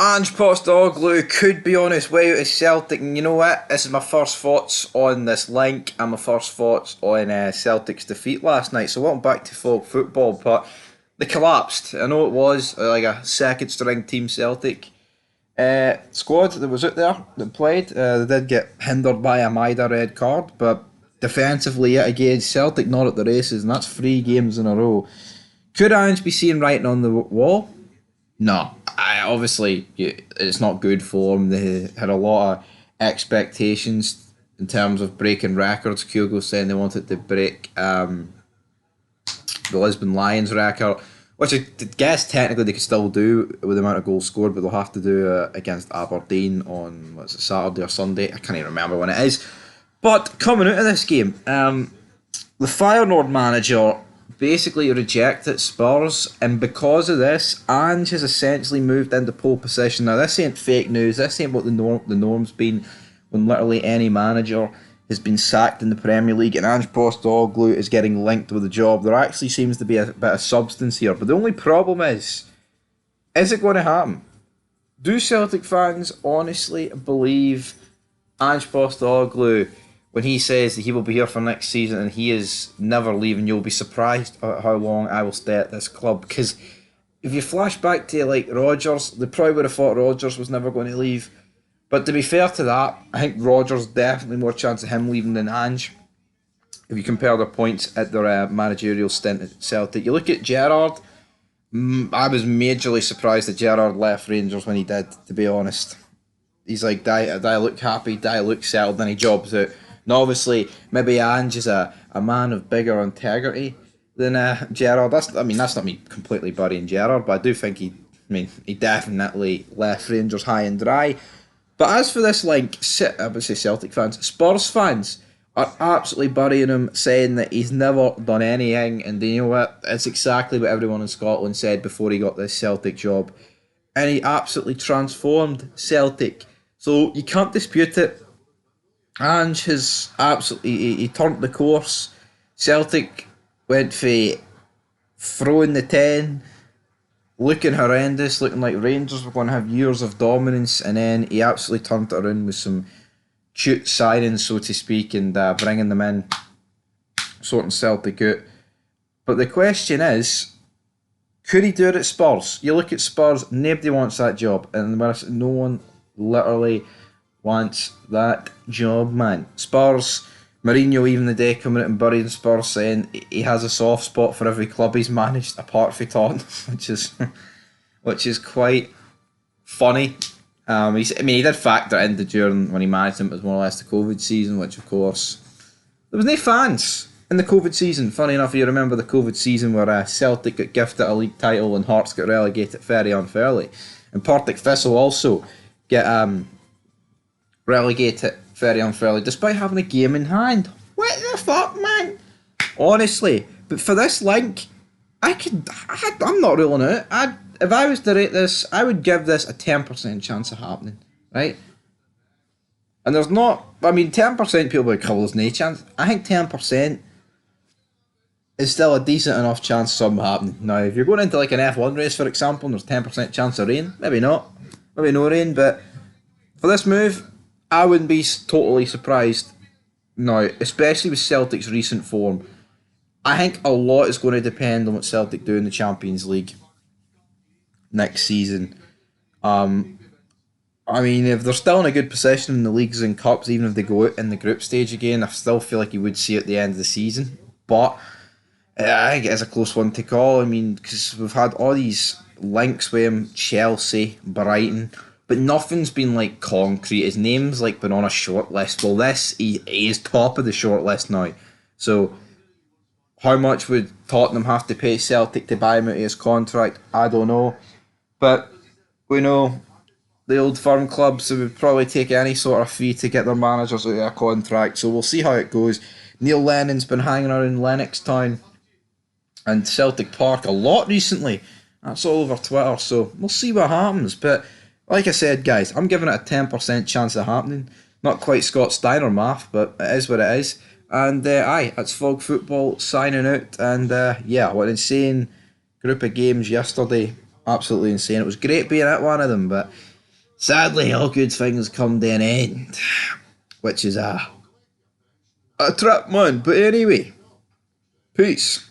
Ange Postecoglou could be on his way out of Celtic, and you know what? This is my first thoughts on this link and my first thoughts on Celtic's defeat last night. So welcome back to Folk Football, but they collapsed. I know it was like a second string team Celtic squad that was out there that played. They did get hindered by a Maida red card, but defensively yet again Celtic not at the races, and that's 3 games in a row. Could Ange be seeing writing on the wall? No, obviously it's not good for them. They had a lot of expectations in terms of breaking records. Kyogo saying they wanted to break the Lisbon Lions record, which I guess technically they could still do with the amount of goals scored, but they'll have to do it against Aberdeen on what's it, Saturday or Sunday. I can't even remember when it is. But coming out of this game, the Feyenoord manager basically rejected Spurs, and because of this, Ange has essentially moved into pole position. Now, this ain't fake news. This ain't what the norm's been when literally any manager has been sacked in the Premier League, and Ange Postecoglou is getting linked with the job. There actually seems to be a bit of substance here, but the only problem is it going to happen? Do Celtic fans honestly believe Ange Postecoglou when he says that he will be here for next season and he is never leaving? You'll be surprised at how long I will stay at this club. Because if you flash back to like Rodgers, they probably would have thought Rodgers was never going to leave. But to be fair to that, I think Rodgers definitely more chance of him leaving than Ange. If you compare their points at their managerial stint at Celtic, you look at Gerrard. I was majorly surprised that Gerrard left Rangers when he did. To be honest, he's like, "Do I look happy? Do I look settled?" Then he jobs out. Now, obviously, maybe Ange is a man of bigger integrity than Gerrard. That's not me completely burying Gerrard, but I do think he definitely left Rangers high and dry. But as for this link, I would say Celtic fans, Spurs fans are absolutely burying him, saying that he's never done anything, and you know what? It's exactly what everyone in Scotland said before he got this Celtic job. And he absolutely transformed Celtic. So you can't dispute it. Ange has absolutely he turned the course. Celtic went for throwing the 10, looking horrendous, looking like Rangers were going to have years of dominance, and then he absolutely turned it around with some cute sirens, so to speak, and bringing them in, sorting Celtic out. But the question is, could he do it at Spurs? You look at Spurs, nobody wants that job, and no one literally wants that job, man. Spurs, Mourinho even the day coming out and burying Spurs, saying he has a soft spot for every club he's managed apart from Tottenham, which is quite funny. He did factor in the during when he managed them, it was more or less the COVID season, which of course there was no fans in the COVID season. Funny enough, you remember the COVID season where Celtic got gifted a league title and Hearts got relegated very unfairly, and Partick Thistle also get relegated very unfairly, despite having a game in hand. What the fuck, man? Honestly, but for this link, I'm not ruling it out. If I was to rate this, I would give this a 10% chance of happening, right? And there's not, 10% people would call there's no chance. I think 10% is still a decent enough chance of something happening. Now, if you're going into like an F1 race, for example, and there's 10% chance of rain, maybe not, maybe no rain, but for this move, I wouldn't be totally surprised. Now, especially with Celtic's recent form, I think a lot is going to depend on what Celtic do in the Champions League next season. If they're still in a good position in the leagues and cups, even if they go out in the group stage again, I still feel like you would see at the end of the season. But I think it is a close one to call. Because we've had all these links with him, Chelsea, Brighton, but nothing's been like concrete. His name's like been on a short list. Well, he is top of the short list now. So how much would Tottenham have to pay Celtic to buy him out of his contract? I don't know. But we know the old firm clubs would probably take any sort of fee to get their managers out of their contract. So we'll see how it goes. Neil Lennon's been hanging around Lennoxtown and Celtic Park a lot recently. That's all over Twitter. So we'll see what happens. But like I said, guys, I'm giving it a 10% chance of happening. Not quite Scott Steiner math, but it is what it is. And that's Fog Football signing out. And what an insane group of games yesterday. Absolutely insane. It was great being at one of them, but sadly, all good things come to an end, which is a trip, man. But anyway, peace.